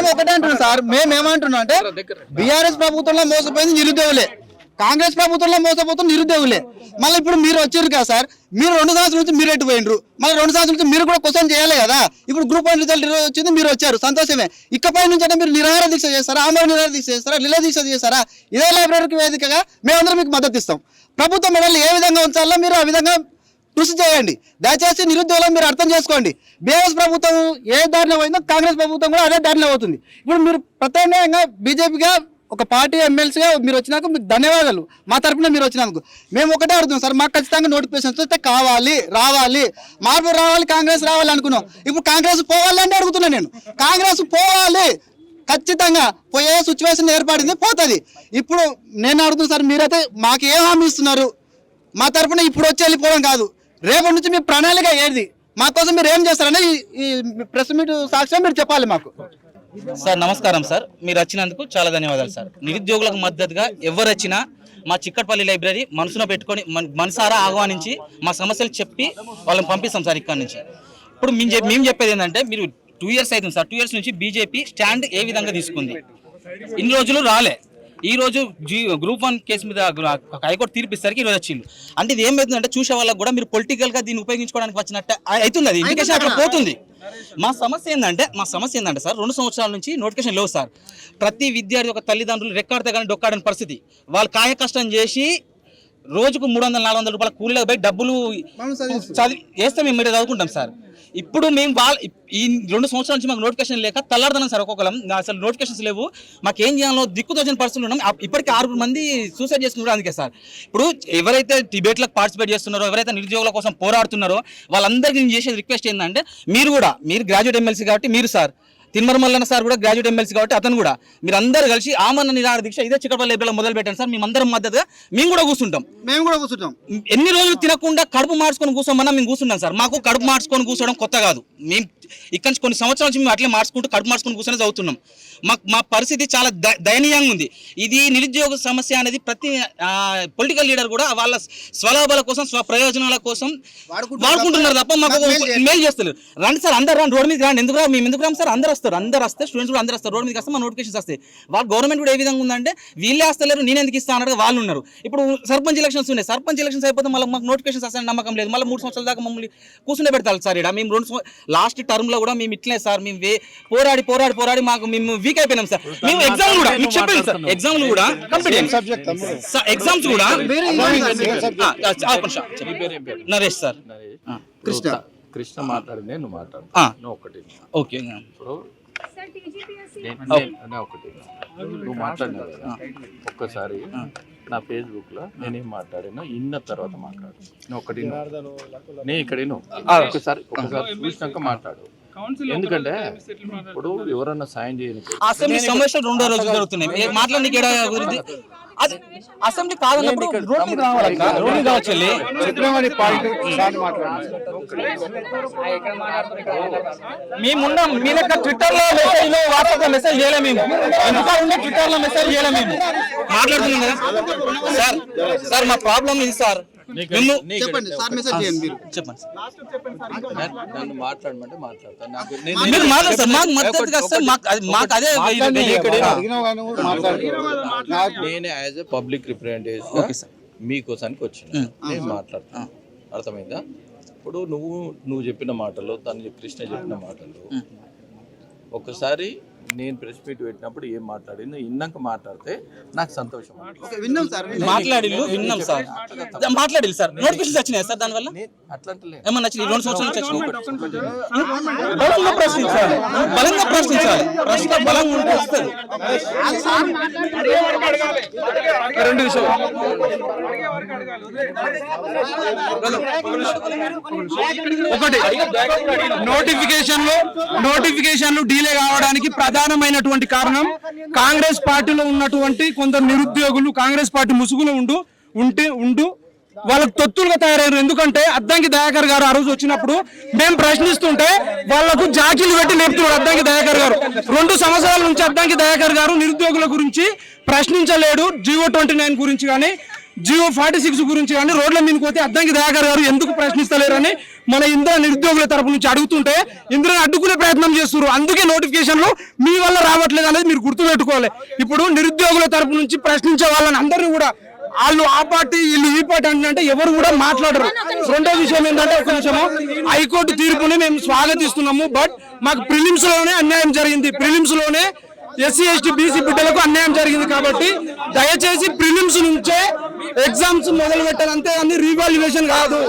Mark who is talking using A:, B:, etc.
A: మేము ఒకటే అంటున్నాం సార్, మేము ఏమంటున్నాం అంటే బీఆర్ఎస్ ప్రభుత్వంలో మోసపోయింది నిరుద్యోగులే, కాంగ్రెస్ ప్రభుత్వంలో మోసపోతున్న నిరుద్యోగులే. మళ్ళీ ఇప్పుడు మీరు వచ్చారు కదా సార్, మీరు 2 సంవత్సరాల నుంచి మీరు ఎటు పోయినరు, మళ్ళీ 2 సంవత్సరాల నుంచి మీరు కూడా క్వశ్చన్ చేయాలి కదా. ఇప్పుడు గ్రూప్ 1 రిజల్ట్ వచ్చింది, మీరు వచ్చారు, సంతోషమే. ఇకపై నుంచి అంటే మీరు నిరాహార దీక్ష చేస్తారా, ఆమరణ నిరాహార దీక్ష చేస్తారా, నిల దీక్ష చేస్తారా? ఇదే లైబ్రరీకి వేదికగా మేమందరం మీకు మద్దతు ఇస్తాం. ప్రభుత్వం మెడల్ని ఏ విధంగా ఉంచాలో మీరు ఆ విధంగా కృషి చేయండి. దయచేసి నిరుద్యోగులను మీరు అర్థం చేసుకోండి. బీఆర్ఎస్ ప్రభుత్వం ఏ దారిలో పోయిందో కాంగ్రెస్ ప్రభుత్వం కూడా అదే దారిలో అవుతుంది. ఇప్పుడు మీరు ప్రత్యామ్నాయంగా బీజేపీగా ఒక పార్టీ ఎమ్మెల్సీగా మీరు వచ్చినాక మీకు ధన్యవాదాలు. మా తరఫున మీరు వచ్చినందుకు మేము ఒకటే అడుగుతాం సార్, మాకు ఖచ్చితంగా నోటిఫికేషన్స్ వస్తే కావాలి, రావాలి, మార్పు రావాలి, కాంగ్రెస్ రావాలి అనుకున్నాం. ఇప్పుడు కాంగ్రెస్ పోవాలని అడుగుతున్నా నేను. కాంగ్రెస్ పోవాలి, ఖచ్చితంగా పోయే సిచ్యువేషన్ ఏర్పడింది, పోతుంది. ఇప్పుడు నేను అడుగుతున్నా సార్, మీరైతే మాకు ఏం హామీ ఇస్తున్నారు? మా తరఫున ఇప్పుడు వచ్చి వెళ్ళిపోవడం కాదు, రేపటి నుంచి మీ ప్రణాళిక ఏది, మా కోసం మీరు ఏం చేస్తారని ఈ ప్రెస్ మీట్ సాక్ష్యం మీరు చెప్పాలి మాకు.
B: సార్ నమస్కారం సార్, మీరు వచ్చినందుకు చాలా ధన్యవాదాలు సార్. నిరుద్యోగులకు మద్దతుగా ఎవరు వచ్చినా మా చిక్కట్పల్లి లైబ్రరీ మనసులో పెట్టుకొని మనసారా ఆహ్వానించి మా సమస్యలు చెప్పి వాళ్ళని పంపిస్తాం సార్ ఇక్కడ నుంచి. ఇప్పుడు మేము చెప్పేది ఏంటంటే, మీరు 2 years అవుతుంది సార్, 2 years నుంచి బీజేపీ స్టాండ్ ఏ విధంగా తీసుకుంది, ఇన్ని రోజులు రాలే. ఈ రోజు గ్రూప్ 1 కేసు మీద హైకోర్టు తీర్పిసరికి ఈరోజు వచ్చింది. అంటే ఇది ఏమవుతుందంటే, చూసే వాళ్ళకి కూడా మీరు పొలిటికల్ గా దీన్ని ఉపయోగించుకోవడానికి వచ్చినట్టు అవుతుంది, అది ఇండికేషన్ అక్కడ పోతుంది. మా సమస్య ఏంటంటే సార్, 2 సంవత్సరాల నుంచి నోటిఫికేషన్ లేవు సార్. ప్రతి విద్యార్థి ఒక తల్లిదండ్రులు రెక్కాడితే కానీ డొక్కాడని పరిస్థితి. వాళ్ళు కాయ కష్టం చేసి రోజుకు 300-400 రూపాయల కూలీలకు పోయి డబ్బులు వేస్తే మేము మీరు చదువుకుంటాం సార్. ఇప్పుడు మేము ఈ 2 సంవత్సరాల నుంచి మాకు నోటిఫికేషన్ లేక తల్లాడుతున్నాం సార్. ఒక్కొక్కరం అసలు నోటిఫికేషన్స్ లేవు, మాకు ఏం చేయాలో దిక్కుతోచని పరిస్థితులు ఉన్నాం. ఇప్పటికీ 6 మంది సూసైడ్ చేసుకున్నారు. అందుకే సార్ ఇప్పుడు ఎవరైతే డిబేట్లకు పార్టిసిపేట్ చేస్తున్నారో, ఎవరైతే నిరుద్యోగుల కోసం పోరాడుతున్నారో వాళ్ళందరికీ నేను చేసే రిక్వెస్ట్ ఏంటంటే, మీరు గ్రాడ్యుయేట్ ఎమ్మెల్సీ కాబట్టి మీరు సార్, తిన్మర్ మల్లన్న సార్ కూడా గ్రాడ్యుయేట్ ఎమ్మెల్సీ కాబట్టి అతను కూడా, మీరు అందరూ కలిసి ఆమరణ నిరాహార దీక్ష ఇదే చిక్కట్పల్లి లైబ్రరీలో మొదలు పెట్టండి సార్. మేమందరం మద్దతుగా మేము కూడా కూర్చుంటాం. ఎన్ని రోజులు తినకుండా కడుపు మార్చుకొని కూర్చోమన్నా మేము కూర్చుంటాం సార్. మాకు కడుపు మార్చుకొని కూర్చోవడం కొత్త కాదు. మేము ఇక్కడ నుంచి కొన్ని సంవత్సరాల నుంచి మేము అట్లే మార్చుకుంటూ కడుపు మార్చుకొని కూర్చొని చదువుతున్నాం. మా పరిస్థితి చాలా దయనీయంగా ఉంది. ఇది నిరుద్యోగ సమస్య అనేది ప్రతి పొలిటికల్ లీడర్ కూడా వాళ్ళ స్వలాభాల కోసం, స్వప్రయోజనాల కోసం వాడుకుంటున్నారు తప్ప మాకు మేలు చేస్తారు. రండి సార్, అందరు రండి, రోడ్ మీద రండి. మేము ఎందుకు రాము సార్? అందరూ వస్తే స్టూడెంట్స్ కూడా అందరూ వస్తారు, రోడ్ మీదకి వస్తే మా నోటిఫికేషన్స్ వస్తాయి. వాళ్ళు గవర్నమెంట్ కూడా ఏ విధంగా ఉందంటే, వీళ్ళే వస్తలేరు, నేను ఎందుకు ఇస్తాను అన్నట్టు వాళ్ళు ఉన్నారు. ఇప్పుడు సర్పంచ్ ఎలక్షన్స్ ఉన్నాయి, సర్పంచ్ ఎలక్షన్స్ అయిపోతే మళ్ళీ మాకు నోటిఫికేషన్స్ వస్తాయని నమ్మకం లేదు. మళ్ళీ 3 సంవత్సరాల దాకా మమ్మల్ని కూర్చునే పెడతారు సార్. ఇక్కడ మేము లాస్ట్ టర్మ్ లో కూడా మేము ఇట్లే సార్, మేము పోరాడి మాకు మేము వీక్ అయిపోయినాం సార్. మేము ఎగ్జామ్ కూడా మీకు చెప్పాను సార్, ఎగ్జామ్ కూడా కంప్లీట్ ఎగ్జామ్స్ కూడా నరేష్ సార్,
C: కృష్ణ మాట్లాడింది, నువ్వు మాట్లాడు. ఒకటి
B: ఓకే,
C: ఒకటి నువ్వు మాట్లాడినావు కదా, ఒక్కసారి నా ఫేస్బుక్ లో నేనేం మాట్లాడినా ఇన్న తర్వాత మాట్లాడు. ఒకటి నేను ఇక్కడ ఒకసారి చూసినాక మాట్లాడు. ఎందుకంటే ఇప్పుడు ఎవరన్నా సాయం చేయని
B: అసెంబ్లీ సమావేశాలు 2వ రోజు జరుగుతున్నాయి. మాట్లాడడానికి అసెంబ్లీ కాదన్నప్పుడు రోడ్ మీద రావచ్చు. మేమున్నాం, మీ లెక్క ట్విట్టర్ లో వాట్సాప్ లో మెసేజ్ చేయలేము. మేము ఎందుకంటే ట్విట్టర్ లో మెసేజ్ చేయలేము. మేము మాట్లాడుతున్నాం కదా సార్. సార్ మా ప్రాబ్లం ఇది సార్.
A: చెప్పండి సార్, మెసేజ్ చేయండి. మీరు
B: చెప్పండి
C: నన్ను మాట్లాడమంటే మాట్లాడతాను. నేను యాజ్ ఎ పబ్లిక్ రిప్రజెంటేటివ్ మీకోసానికి వచ్చిన నేను మాట్లాడతాను, అర్థమైందా? ఇప్పుడు నువ్వు చెప్పిన మాటలు, కృష్ణ చెప్పిన మాటలు, ఒకసారి నేను ప్రెస్ మీట్ పెట్టినప్పుడు ఏం మాట్లాడిందో ఇన్నాక మాట్లాడితే నాకు సంతోషం.
A: విన్నాం సార్,
B: విన్నాం సార్, మాట్లాడి సార్. నోటిఫికేషన్స్ వచ్చినాయి సార్, దానివల్ల
C: అట్లా
B: ఏమన్నా 2 సంవత్సరాల నుంచి బలంగా ప్రశ్నించాలి, ప్రశ్న బలంగా ఉంటే వస్తుంది. 2 విషయాలు
D: ఒకటి, నోటిఫికేషన్లు డీలే కావడానికి ప్రధానమైనటువంటి కారణం కాంగ్రెస్ పార్టీలో ఉన్నటువంటి కొందరు నిరుద్యోగులు కాంగ్రెస్ పార్టీ ముసుగులో ఉంటూ వాళ్ళకు తొత్తులుగా తయారయ్యారు. ఎందుకంటే అద్దంకి దయాకర్ గారు ఆ రోజు వచ్చినప్పుడు మేము ప్రశ్నిస్తుంటే వాళ్లకు జాకీలు పెట్టి నేర్పుతున్నారు అద్దంకి దయాకర్ గారు. 2 సంవత్సరాల నుంచి అద్దంకి దయాకర్ గారు నిరుద్యోగుల గురించి ప్రశ్నించలేడు, G.O. 29 గురించి కానీ జియో 46 గురించి కానీ రోడ్ల మీదకి పోతే అద్దంకి దయాకర్ గారు ఎందుకు ప్రశ్నిస్తలేరని మన ఇంద్ర నిరుద్యోగుల తరపు నుంచి అడుగుతుంటే ఇంద్రని అడ్డుకునే ప్రయత్నం చేస్తున్నారు. అందుకే నోటిఫికేషన్లు మీ వల్ల రావట్లేదు అనేది మీరు గుర్తుపెట్టుకోవాలి. ఇప్పుడు నిరుద్యోగుల తరపు నుంచి ప్రశ్నించే వాళ్ళని అందరినీ కూడా వాళ్ళు ఆ పార్టీ వీళ్ళు ఈ పార్టీ అంటే ఎవరు కూడా మాట్లాడరు. రెండో విషయం ఏంటంటే ఒక నిమిషము, హైకోర్టు తీర్పుని మేము స్వాగతిస్తున్నాము. బట్ మాకు ప్రిలిమ్స్ లోనే అన్యాయం జరిగింది. ప్రిలిమ్స్ లోనే ఎస్సీ ఎస్టీ బీసీ బిడ్డలకు అన్యాయం జరిగింది. కాబట్టి దయచేసి ప్రిలిమ్స్ నుంచే ఎగ్జామ్స్ మొదలు పెట్టాలి, అంతేగాని రీవాల్యుయేషన్ కాదు.